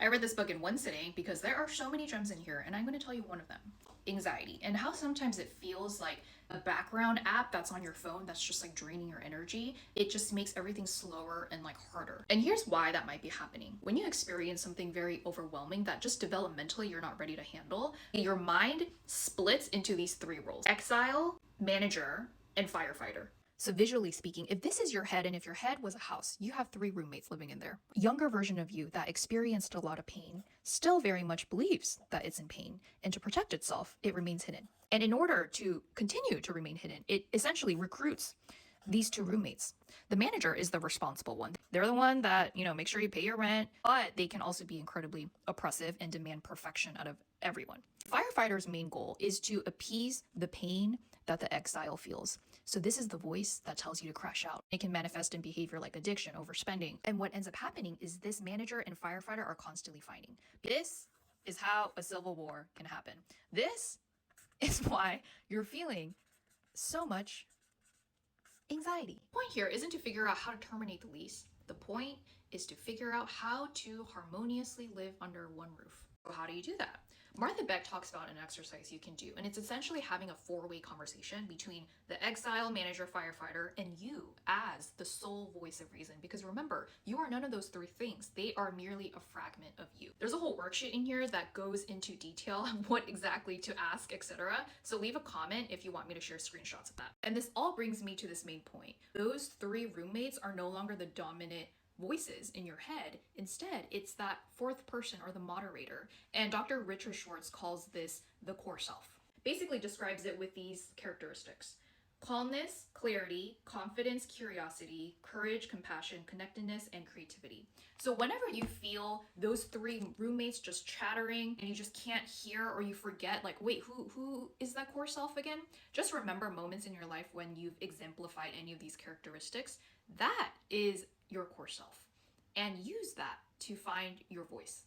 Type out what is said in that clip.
I read this book in one sitting because there are so many gems in here, and I'm going to tell you one of them: anxiety, and how sometimes it feels like a background app that's on your phone that's just like draining your energy. It just makes everything slower and like harder. And here's why that might be happening. When you experience something very overwhelming that just developmentally you're not ready to handle, your mind splits into these three roles: exile, manager, and firefighter. So visually speaking, if this is your head and if your head was a house, you have three roommates living in there. Younger version of you that experienced a lot of pain still very much believes that it's in pain, and to protect itself, it remains hidden. And in order to continue to remain hidden, it essentially recruits these two roommates. The manager is the responsible one. They're the one that, make sure you pay your rent, but they can also be incredibly oppressive and demand perfection out of everyone. Firefighter's main goal is to appease the pain that the exile feels. So this is the voice that tells you to crash out. It can manifest in behavior like addiction, overspending. And what ends up happening is this manager and firefighter are constantly fighting. This is how a civil war can happen. This is why you're feeling so much anxiety. The point here isn't to figure out how to terminate the lease. The point is to figure out how to harmoniously live under one roof. So how do you do that? Martha Beck talks about an exercise you can do, and it's essentially having a four-way conversation between the exile, manager, firefighter, and you as the sole voice of reason. Because remember, you are none of those three things. They are merely a fragment of you. There's a whole worksheet in here that goes into detail on what exactly to ask, etc. So leave a comment if you want me to share screenshots of that. And this all brings me to this main point. Those three roommates are no longer the dominant voices in your head. Instead, it's that fourth person or the moderator. And Dr. Richard Schwartz calls this the core self. Basically describes it with these characteristics: calmness, clarity, confidence, curiosity, courage, compassion, connectedness, and creativity. So whenever you feel those three roommates just chattering and you just can't hear, or you forget, like, wait, who is that core self again? Just remember moments in your life when you've exemplified any of these characteristics. That is your core self, and use that to find your voice.